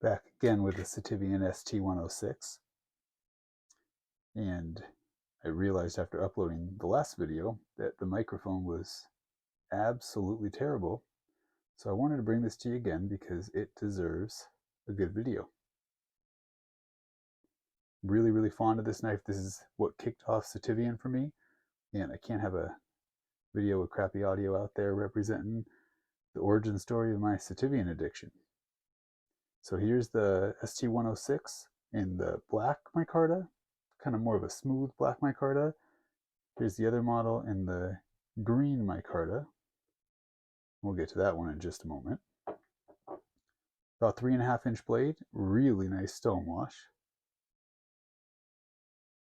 Back again with the Sitivien ST106, and I realized after uploading the last video that the microphone was absolutely terrible, so I wanted to bring this to you again because it deserves a good video. Really fond of this knife. This is what kicked off Sitivien for me, and I can't have a video with crappy audio out there representing the origin story of my Sitivien addiction. So here's the ST106 in the black micarta, kind of more of a smooth black micarta. Here's the other model in the green micarta. We'll get to that one in just a moment. About 3.5-inch blade, really nice stone wash.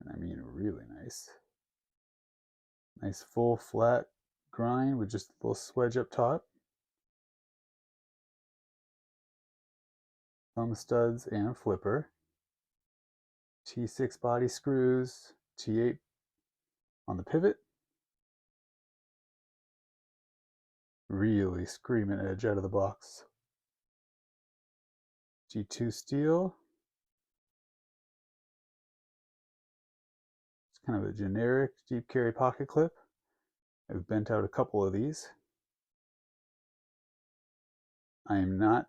And I mean really nice. Nice full flat grind with just a little swedge up top. Thumb studs and flipper. T6 body screws, T8 on the pivot. Really screaming edge out of the box. G2 steel. It's kind of a generic deep carry pocket clip. I've bent out a couple of these. I am not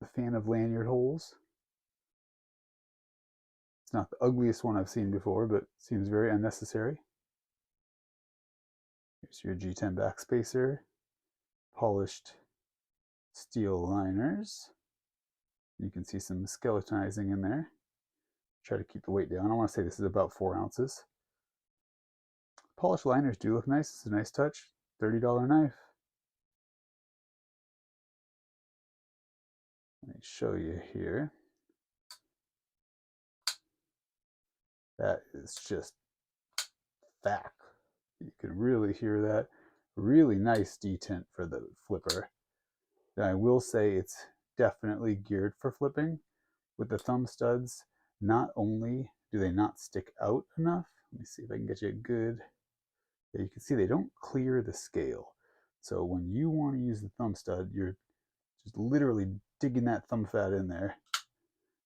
a fan of lanyard holes. It's not the ugliest one I've seen before, but seems very unnecessary. Here's your G10 backspacer. Polished steel liners. You can see some skeletonizing in there. Try to keep the weight down. I want to say this is about 4 ounces. Polished liners do look nice. It's a nice touch. $30 knife. Let me show you here. That is just thick. You can really hear that. Really nice detent for the flipper. And I will say it's definitely geared for flipping. With the thumb studs, not only do they not stick out enough, let me see if I can get you a good, yeah, you can see they don't clear the scale. So when you want to use the thumb stud, you're just literally digging that thumb fat in there.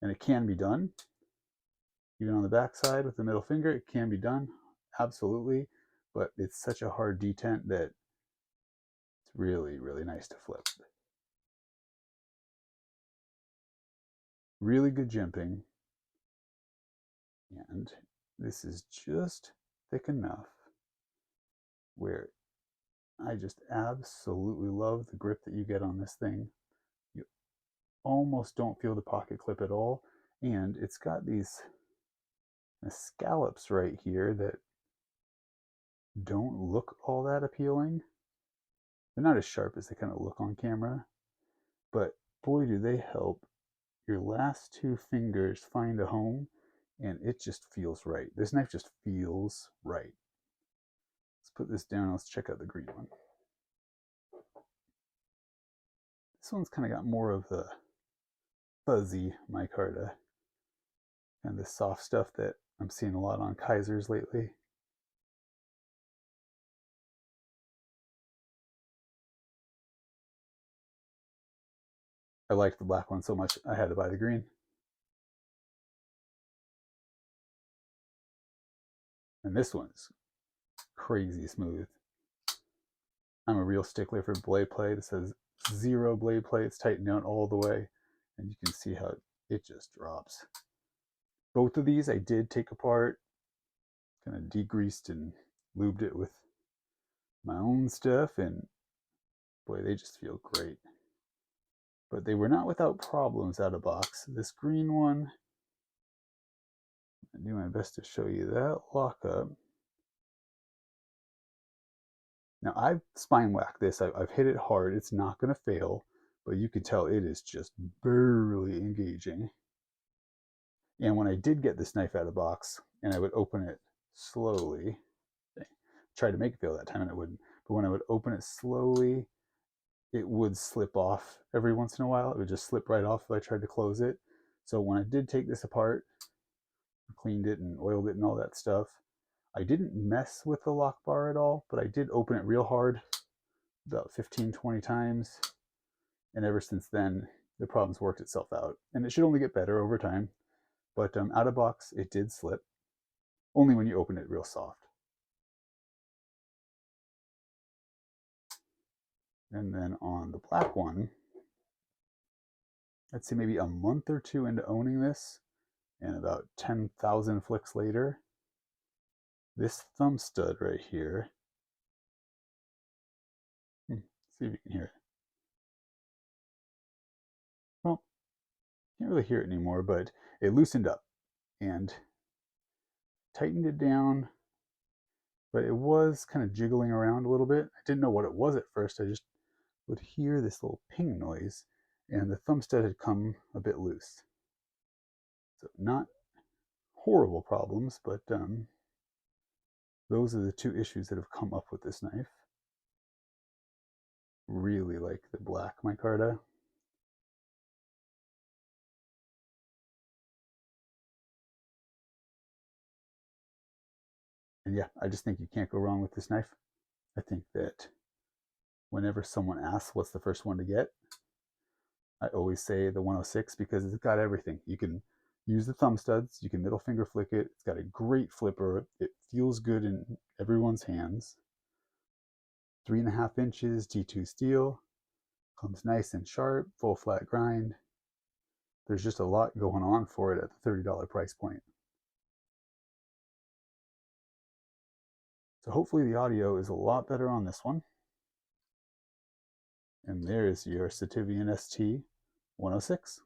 And it can be done. Even on the back side with the middle finger, it can be done, absolutely. But it's such a hard detent that it's really nice to flip. Really good jimping. And this is just thick enough where I just absolutely love the grip that you get on this thing. You almost don't feel the pocket clip at all. And it's got these scallops right here that don't look all that appealing. They're not as sharp as they kind of look on camera, but boy, do they help your last 2 fingers find a home, and it just feels right. This knife just feels right. Let's put this down. Let's check out the green one. This one's kind of got more of the fuzzy micarta and the soft stuff that I'm seeing a lot on Kaisers lately. I liked the black one so much I had to buy the green. And this one's crazy smooth. I'm a real stickler for blade play. It says 0 blade play. It's tightened down all the way. And you can see how it just drops. Both of these I did take apart, kind of degreased and lubed it with my own stuff, and boy, they just feel great. But they were not without problems out of box. This green one, I do my best to show you that lockup. Now I've spine whacked this. I've hit it hard. It's not going to fail, but you can tell it is just barely engaging. And when I did get this knife out of the box and I would open it slowly, I tried to make it fail that time and it wouldn't, but when I would open it slowly, it would slip off every once in a while. It would just slip right off if I tried to close it. So when I did take this apart, cleaned it and oiled it and all that stuff, I didn't mess with the lock bar at all, but I did open it real hard, about 15-20 times. And ever since then, the problems worked itself out. And it should only get better over time. But out of box, it did slip, only when you open it real soft. And then on the black one, I'd say maybe a month or two into owning this, and about 10,000 flicks later, this thumb stud right here, see if you can hear it. Well, can't really hear it anymore, but it loosened up and tightened it down, but it was kind of jiggling around a little bit. I didn't know what it was at first. I just would hear this little ping noise, and the thumb stud had come a bit loose. So not horrible problems, but those are the two issues that have come up with this knife. Really like the black micarta. And yeah, I just think you can't go wrong with this knife. I think that whenever someone asks what's the first one to get, I always say the 106 because it's got everything. You can use the thumb studs, you can middle finger flick it. It's got a great flipper. It feels good in everyone's hands. 3.5 inches T2 steel, comes nice and sharp, full flat grind. There's just a lot going on for it at the $30 price point. So hopefully the audio is a lot better on this one. And there's your Sitivien ST106.